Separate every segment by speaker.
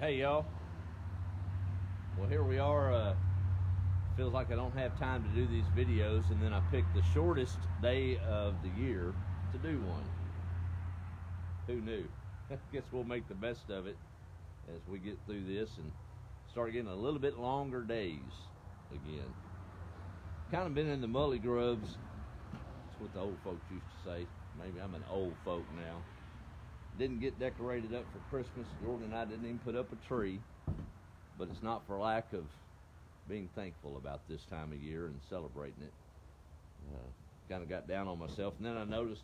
Speaker 1: Hey y'all. Well, here we are. Feels like I don't have time to do these videos, and then I picked the shortest day of the year to do one. Who knew? I guess we'll make the best of it as we get through this and start getting a little bit longer days again. Kind of been in the mully grubs. That's what the old folks used to say. Maybe I'm an old folk now. Didn't get decorated up for Christmas. Jordan and I didn't even put up a tree, but it's not for lack of being thankful about this time of year and celebrating it. Kind of got down on myself, and then I noticed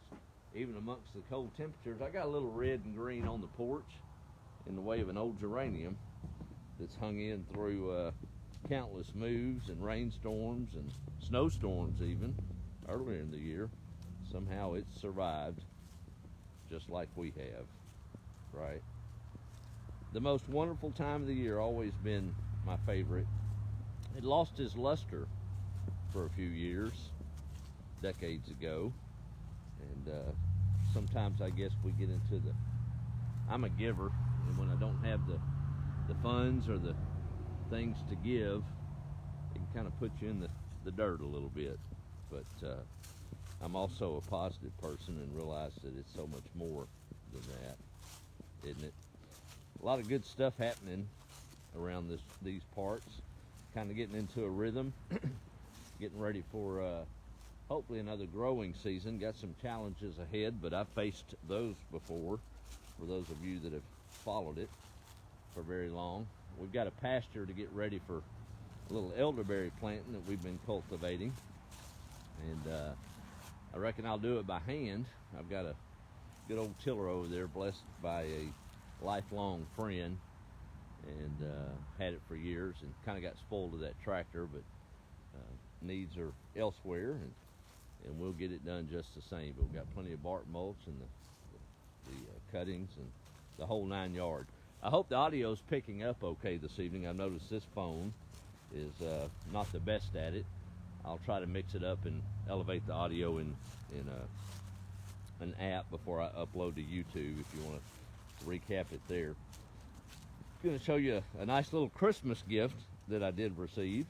Speaker 1: even amongst the cold temperatures, I got a little red and green on the porch in the way of an old geranium that's hung in through countless moves and rainstorms and snowstorms even earlier in the year. Somehow it's survived just like we have, right? The most wonderful time of the year, always been my favorite. It lost its luster for a few years, decades ago, and sometimes I guess we get into I'm a giver, and when I don't have the funds or the things to give, it can kind of put you in the dirt a little bit. But I'm also a positive person and realize that it's so much more than that, isn't it? A lot of good stuff happening around these parts. Kind of getting into a rhythm, getting ready for hopefully another growing season. Got some challenges ahead, but I've faced those before, for those of you that have followed it for very long. We've got a pasture to get ready for a little elderberry planting that we've been cultivating, and I reckon I'll do it by hand. I've got a good old tiller over there, blessed by a lifelong friend, and had it for years, and kind of got spoiled with that tractor, but needs are elsewhere, and we'll get it done just the same. But we've got plenty of bark mulch and the cuttings and the whole 9 yards. I hope the audio's picking up okay this evening. I've noticed this phone is not the best at it. I'll try to mix it up and elevate the audio in an app before I upload to YouTube, if you want to recap it there. I'm going to show you a nice little Christmas gift that I did receive.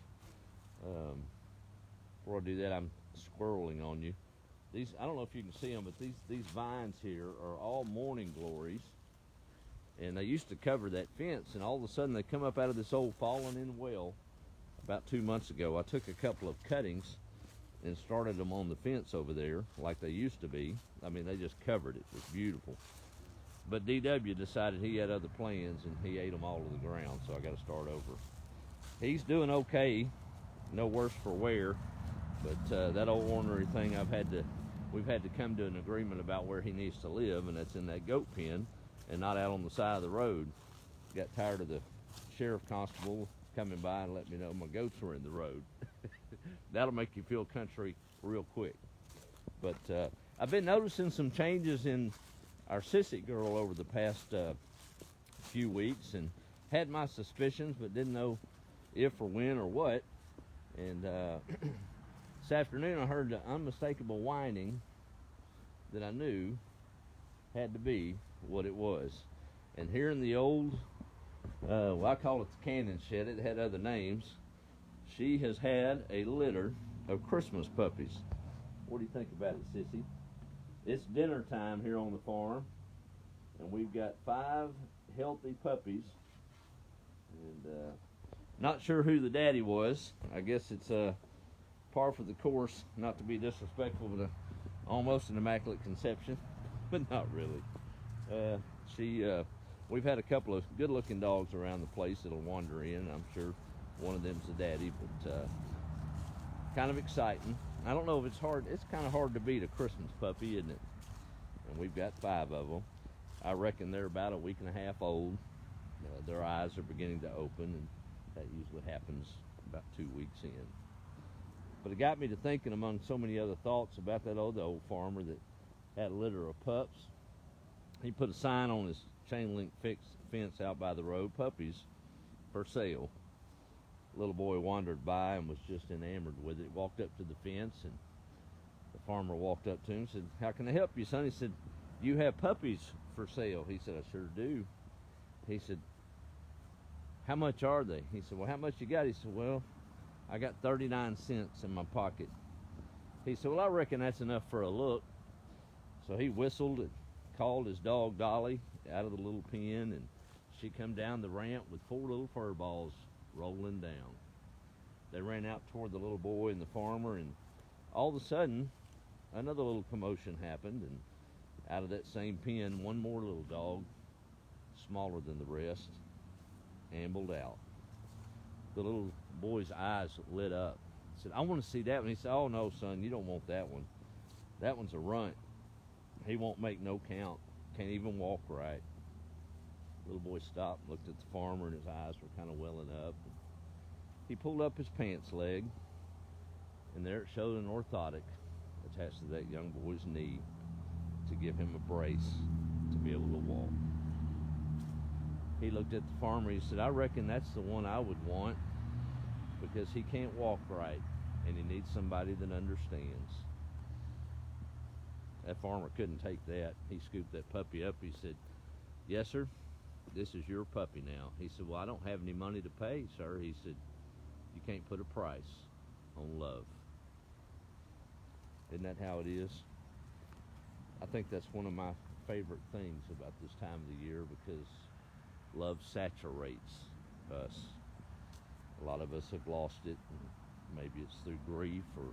Speaker 1: Before I do that, I'm squirreling on you. These, I don't know if you can see them, but these vines here are all morning glories, and they used to cover that fence, and all of a sudden they come up out of this old fallen-in well. About 2 months ago, I took a couple of cuttings and started them on the fence over there like they used to be. I mean, they just covered it. It was beautiful. But DW decided he had other plans, and he ate them all to the ground, so I got to start over. He's doing okay, no worse for wear, but that old ornery thing, we've had to come to an agreement about where he needs to live, and that's in that goat pen and not out on the side of the road. Got tired of the sheriff constable coming by and let me know my goats were in the road. That'll make you feel country real quick. But I've been noticing some changes in our sissy girl over the past few weeks, and had my suspicions, but didn't know if or when or what. And this afternoon I heard the unmistakable whining that I knew had to be what it was. And here in the old, well, I call it the cannon shed. It had other names. She has had a litter of Christmas puppies. What do you think about it, Sissy? It's dinner time here on the farm, and we've got 5 healthy puppies, and not sure who the daddy was. I guess it's par for the course, not to be disrespectful, but almost an immaculate conception, but not really. We've had a couple of good-looking dogs around the place that'll wander in, and I'm sure one of them's the daddy, but kind of exciting. I don't know if it's hard. It's kind of hard to beat a Christmas puppy, isn't it? And we've got 5 of them. I reckon they're about a week and a half old. Their eyes are beginning to open, and that usually happens about 2 weeks in. But it got me to thinking, among so many other thoughts, about that old farmer that had a litter of pups. He put a sign on his chain link fence out by the road, "Puppies for sale." Little boy wandered by and was just enamored with it. Walked up to the fence, and the farmer walked up to him and said, "How can I help you, son?" He said, "Do you have puppies for sale?" He said, "I sure do." He said, how much are they? He said, well, how much you got? He said, well, I got 39 cents in my pocket. He said, well, I reckon that's enough for a look. So he whistled and called his dog Dolly out of the little pen, and she come down the ramp with 4 little fur balls rolling down. They ran out toward the little boy and the farmer, and all of a sudden, another little commotion happened, and out of that same pen, one more little dog, smaller than the rest, ambled out. The little boy's eyes lit up. He said, I want to see that one. He said, oh no, son, you don't want that one. That one's a runt. He won't make no count. Can't even walk right. The little boy stopped, looked at the farmer, and his eyes were kind of welling up. He pulled up his pants leg, and there it showed an orthotic attached to that young boy's knee to give him a brace to be able to walk. He looked at the farmer. He said, I reckon that's the one I would want, because he can't walk right, and he needs somebody that understands. That farmer couldn't take that. He scooped that puppy up. He said, yes, sir, this is your puppy now. He said, well, I don't have any money to pay, sir. He said, you can't put a price on love. Isn't that how it is? I think that's one of my favorite things about this time of the year, because love saturates us. A lot of us have lost it, and maybe it's through grief or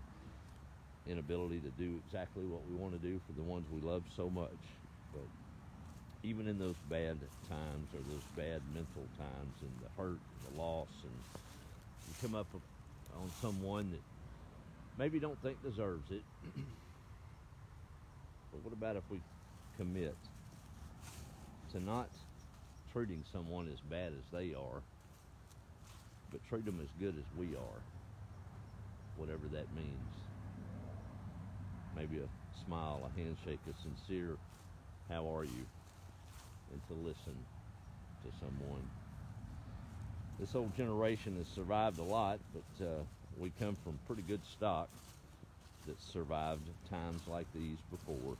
Speaker 1: inability to do exactly what we want to do for the ones we love so much. But even in those bad times, or those bad mental times, and the hurt and the loss, and you come up on someone that maybe don't think deserves it. But what about if we commit to not treating someone as bad as they are, but treat them as good as we are, whatever that means? Maybe a smile, a handshake, a sincere, how are you? And to listen to someone. This old generation has survived a lot, but we come from pretty good stock that survived times like these before,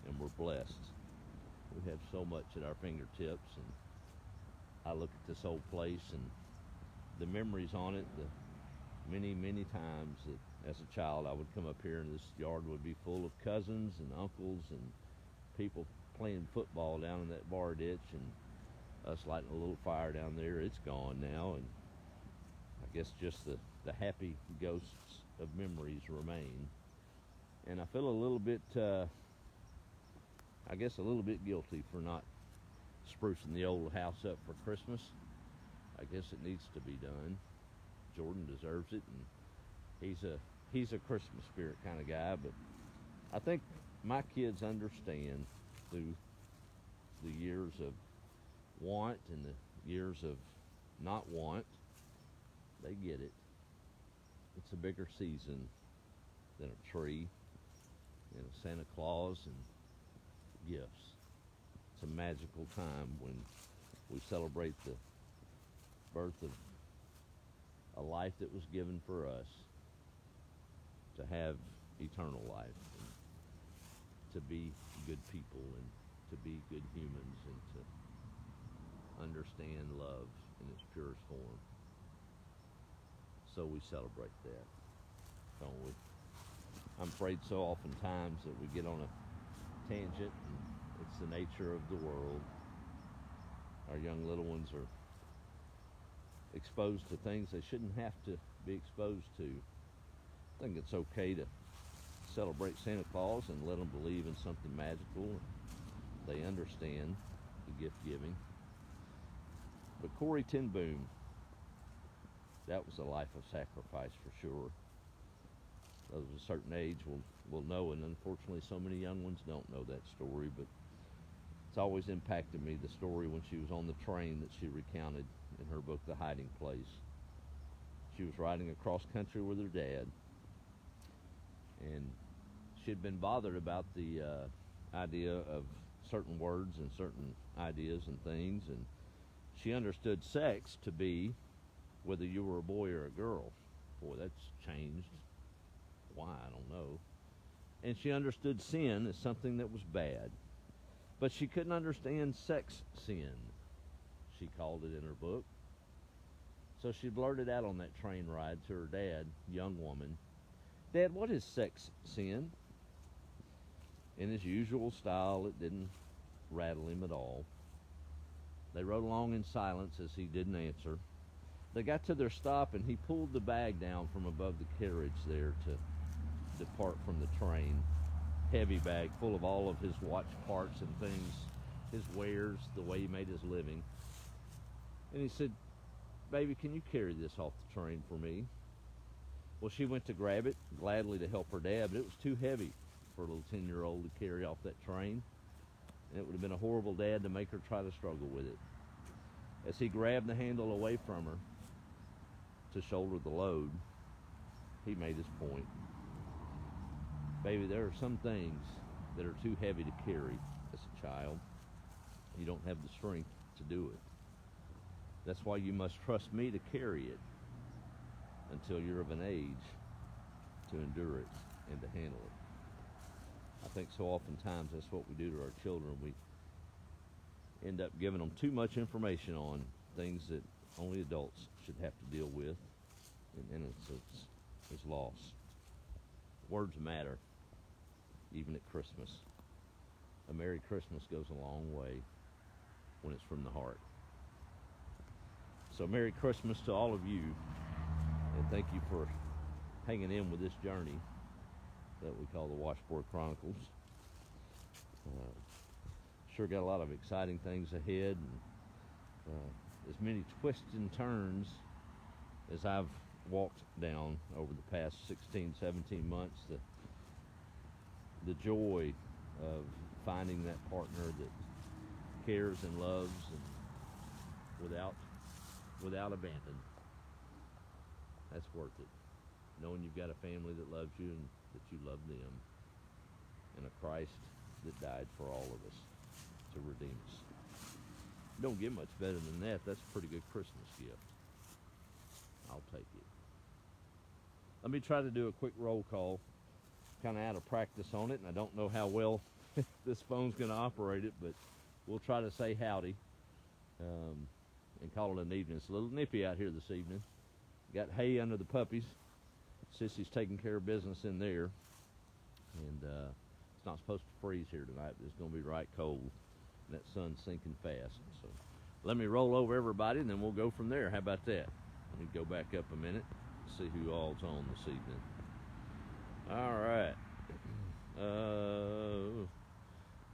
Speaker 1: and we're blessed. We have so much at our fingertips, and I look at this old place and the memories on it, the many, many times that as a child I would come up here and this yard would be full of cousins and uncles and people playing football down in that bar ditch, and us lighting a little fire down there. It's gone now, and I guess just the happy ghosts of memories remain. And I feel a little bit, I guess a little bit guilty for not sprucing the old house up for Christmas. I guess it needs to be done. Jordan deserves it, and he's a Christmas spirit kind of guy, but I think my kids understand through the years of want and the years of not want. They get it. It's a bigger season than a tree and a Santa Claus and gifts. It's a magical time when we celebrate the birth of a life that was given for us to have eternal life, and to be good people, and to be good humans, and to understand love in its purest form. So we celebrate that, don't we? I'm afraid so oftentimes that we get on a tangent, and it's the nature of the world. Our young little ones are exposed to things they shouldn't have to be exposed to. I think it's okay to celebrate Santa Claus and let them believe in something magical. They understand the gift giving. But Corrie ten Boom, that was a life of sacrifice for sure. Those of a certain age will know, and unfortunately so many young ones don't know that story, but it's always impacted me, the story when she was on the train that she recounted in her book, The Hiding Place. She was riding across country with her dad, and she had been bothered about the idea of certain words and certain ideas and things, and she understood sex to be whether you were a boy or a girl. Boy, that's changed. Why? I don't know. And she understood sin as something that was bad, but she couldn't understand sex sin, she called it in her book. So she blurted out on that train ride to her dad, young woman, "Dad, what is sex sin?" In his usual style, it didn't rattle him at all. They rode along in silence as he didn't answer. They got to their stop, and he pulled the bag down from above the carriage there to depart from the train. Heavy bag full of all of his watch parts and things, his wares, the way he made his living. And he said, "Baby, can you carry this off the train for me?" Well, she went to grab it, gladly to help her dad, but it was too heavy for a little 10-year-old to carry off that train. And it would have been a horrible dad to make her try to struggle with it. As he grabbed the handle away from her to shoulder the load, he made his point. "Baby, there are some things that are too heavy to carry as a child. You don't have the strength to do it. That's why you must trust me to carry it until you're of an age to endure it and to handle it." I think so oftentimes that's what we do to our children. We end up giving them too much information on things that only adults should have to deal with, and innocence is lost. Words matter, even at Christmas. A Merry Christmas goes a long way when it's from the heart. So Merry Christmas to all of you, and thank you for hanging in with this journey that we call the Washboard Chronicles. Sure got a lot of exciting things ahead, and as many twists and turns as I've walked down over the past 16, 17 months. The joy of finding that partner that cares and loves and without abandon. That's worth it. Knowing you've got a family that loves you and that you love them, and a Christ that died for all of us to redeem us. Don't get much better than that. That's a pretty good Christmas gift. I'll take it. Let me try to do a quick roll call. Kind of out of practice on it, and I don't know how well this phone's going to operate it, but we'll try to say howdy and call it an evening. It's a little nippy out here this evening. Got hay under the puppies. Sissy's taking care of business in there, and it's not supposed to freeze here tonight, but it's going to be right cold, and that sun's sinking fast. So let me roll over everybody, and then we'll go from there. How about that? Let me go back up a minute, see who all's on this evening. All right.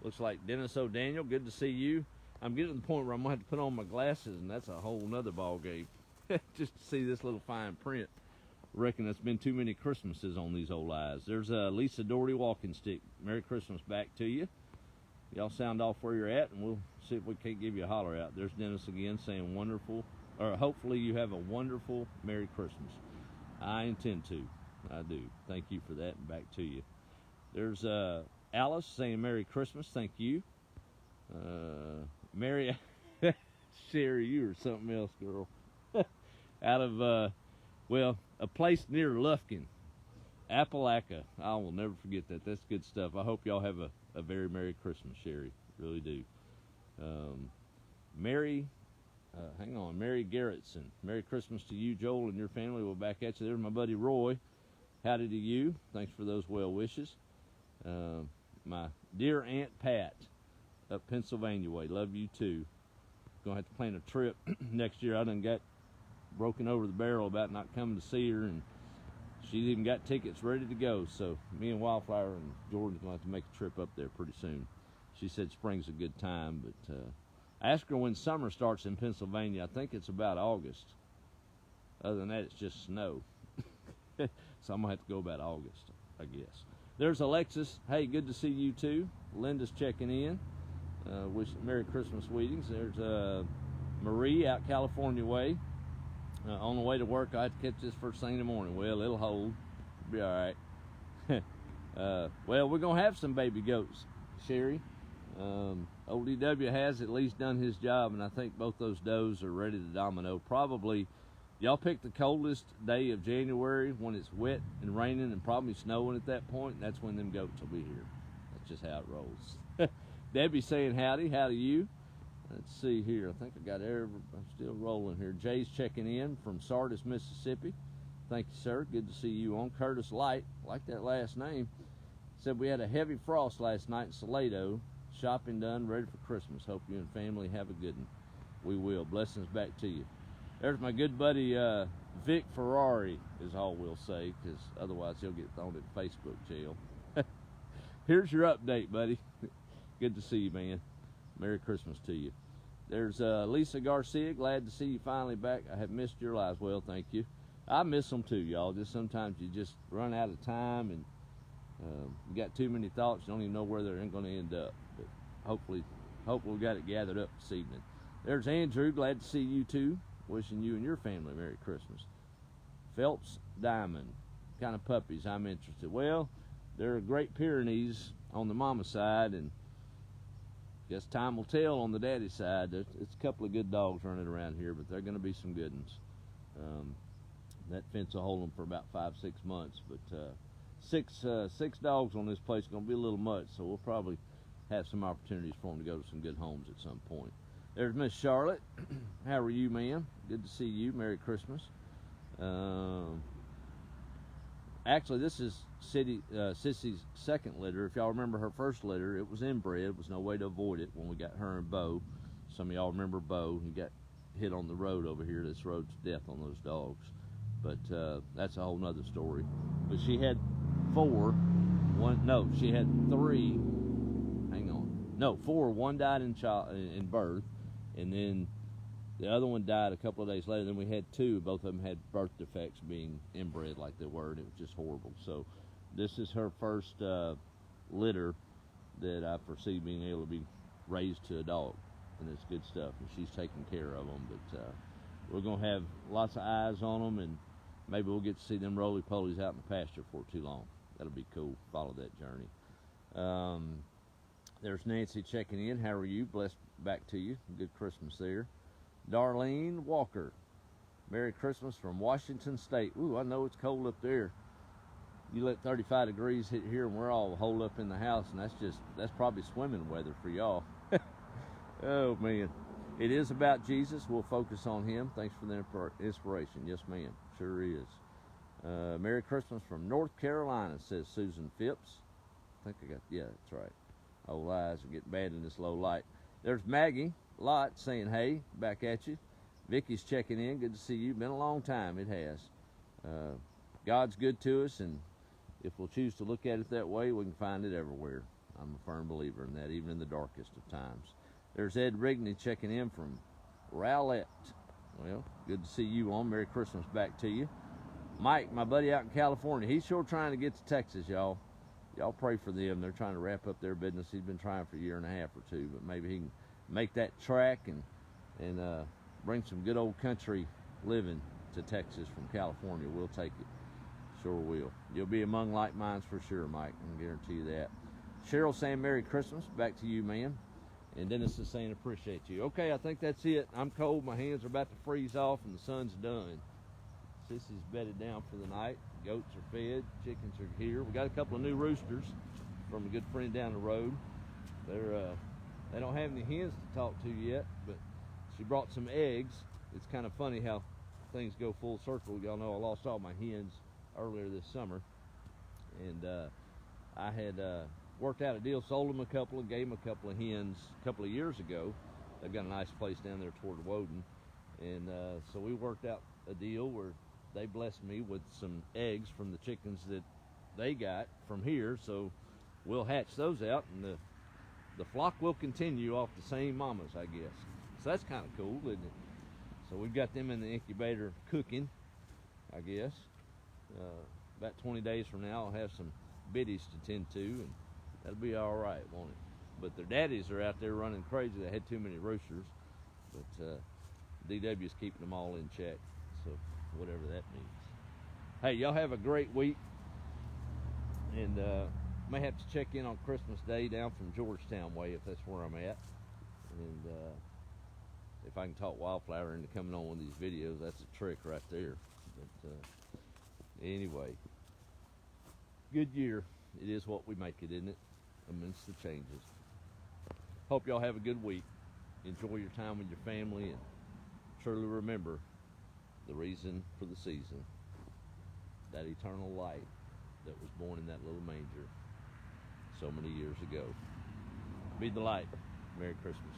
Speaker 1: Looks like Dennis O'Daniel. Good to see you. I'm getting to the point where I'm going to have to put on my glasses, and that's a whole nother ball game. Just to see this little fine print. Reckon that's been too many Christmases on these old eyes. There's Lisa Doherty walking stick. Merry Christmas back to you. Y'all sound off where you're at, and we'll see if we can't give you a holler out. There's Dennis again saying wonderful, or hopefully you have a wonderful Merry Christmas. I intend to. I do. Thank you for that, and back to you. There's Alice saying Merry Christmas. Thank you. Mary, Sherry, you or something else, girl. Out of, a place near Lufkin, Appalachia. I will never forget that. That's good stuff. I hope y'all have a very Merry Christmas, Sherry. Really do. Mary Garrettson. Merry Christmas to you, Joel, and your family. We're back at you. There's my buddy Roy. Howdy to you. Thanks for those well wishes. My dear Aunt Pat up Pennsylvania way. Love you too. Gonna have to plan a trip next year. I done got broken over the barrel about not coming to see her, and she's even got tickets ready to go. So me and Wildflower and Jordan's gonna have to make a trip up there pretty soon. She said spring's a good time, but I asked her when summer starts in Pennsylvania. I think it's about August. Other than that, it's just snow. So I'm gonna have to go about August, I guess. There's Alexis. Hey, good to see you too. Linda's checking in. Wish Merry Christmas greetings. There's Marie out California way. On the way to work, I had to catch this first thing in the morning. Well, it'll hold. Be all right. Well, we're going to have some baby goats, Sherry. ODW has at least done his job, and I think both those does are ready to domino. Probably, y'all pick the coldest day of January when it's wet and raining and probably snowing at that point. And that's when them goats will be here. That's just how it rolls. Debbie saying howdy. How to you. Let's see here. I think I got I'm still rolling here. Jay's checking in from Sardis, Mississippi. Thank you, sir. Good to see you on. Curtis Light, like that last name, said we had a heavy frost last night in Salado. Shopping done, ready for Christmas. Hope you and family have a good one. We will. Blessings back to you. There's my good buddy Vic Ferrari, is all we'll say, because otherwise he'll get thrown in Facebook jail. Here's your update, buddy. Good to see you, man. Merry Christmas to you. There's Lisa Garcia. Glad to see you finally back. I have missed your lives. Well, thank you. I miss them too, y'all. Just sometimes you just run out of time and you got too many thoughts. You don't even know where they're going to end up. But hopefully we got it gathered up this evening. There's Andrew. Glad to see you too. Wishing you and your family Merry Christmas. Phelps Diamond. Kind of puppies I'm interested. Well, they're Great Pyrenees on the mama side, and guess time will tell on the daddy side. It's a couple of good dogs running around here, but they're going to be some good ones. That fence will hold them for about 5-6 months, but six dogs on this place is going to be a little much, so we'll probably have some opportunities for them to go to some good homes at some point. There's Miss Charlotte. How are you, ma'am? Good to see you. Merry Christmas. Actually, this is Sissy's second litter. If y'all remember her first litter, it was inbred. There was no way to avoid it when we got her and Bo. Some of y'all remember Bo. He got hit on the road over here. This road's death on those dogs. But that's a whole nother story. But she had she had three. Hang on. No, four. One died in birth, and then the other one died a couple of days later. Then we had two. Both of them had birth defects, being inbred like they were, and it was just horrible. So this is her first litter that I foresee being able to be raised to a dog, and it's good stuff, and she's taking care of them. But we're going to have lots of eyes on them, and maybe we'll get to see them roly-polies out in the pasture for too long. That'll be cool. Follow that journey. There's Nancy checking in. How are you? Blessed back to you. Good Christmas there. Darlene Walker. Merry Christmas from Washington State. Ooh, I know it's cold up there. You let 35 degrees hit here and we're all holed up in the house, and that's probably swimming weather for y'all. Oh, man. It is about Jesus. We'll focus on him. Thanks for the inspiration. Yes, ma'am. Sure is. Merry Christmas from North Carolina, says Susan Phipps. Yeah, that's right. Old eyes are getting bad in this low light. There's Maggie Lott saying, hey, back at you. Vicky's checking in. Good to see you. Been a long time. It has. God's good to us, and if we'll choose to look at it that way, we can find it everywhere. I'm a firm believer in that, even in the darkest of times. There's Ed Rigney checking in from Rowlett. Well, good to see you on. Merry Christmas back to you. Mike, my buddy out in California, he's sure trying to get to Texas, y'all. Y'all pray for them. They're trying to wrap up their business. He's been trying for a year and a half or two, but maybe he can make that track and bring some good old country living to Texas from California. We'll take it. Sure will. You'll be among like minds for sure, Mike. I can guarantee you that. Cheryl saying Merry Christmas. Back to you, ma'am. And Dennis is saying appreciate you. Okay, I think that's it. I'm cold. My hands are about to freeze off, and the sun's done. Sissy's bedded down for the night. Goats are fed. Chickens are here. We got a couple of new roosters from a good friend down the road. They don't have any hens to talk to yet, but she brought some eggs. It's kind of funny how things go full circle. Y'all know I lost all my hens earlier this summer, and I had worked out a deal, sold them a couple, and gave them a couple of hens a couple of years ago. They've got a nice place down there toward Woden, and so we worked out a deal where they blessed me with some eggs from the chickens that they got from here, so we'll hatch those out, and the flock will continue off the same mamas, I guess. So that's kind of cool, isn't it? So we've got them in the incubator cooking, I guess. About 20 days from now, I'll have some biddies to tend to, and that'll be all right, won't it? But their daddies are out there running crazy. They had too many roosters, but DW's keeping them all in check, so whatever that means. Hey, y'all have a great week, and may have to check in on Christmas Day down from Georgetown way if that's where I'm at, and if I can talk Wildflower into coming on one of these videos, that's a trick right there. But anyway, good year. It is what we make it, isn't it? Amidst the changes. Hope y'all have a good week. enjoy your time with your family, and truly remember the reason for the season, that eternal light that was born in that little manger so many years ago. Be the light. Merry Christmas.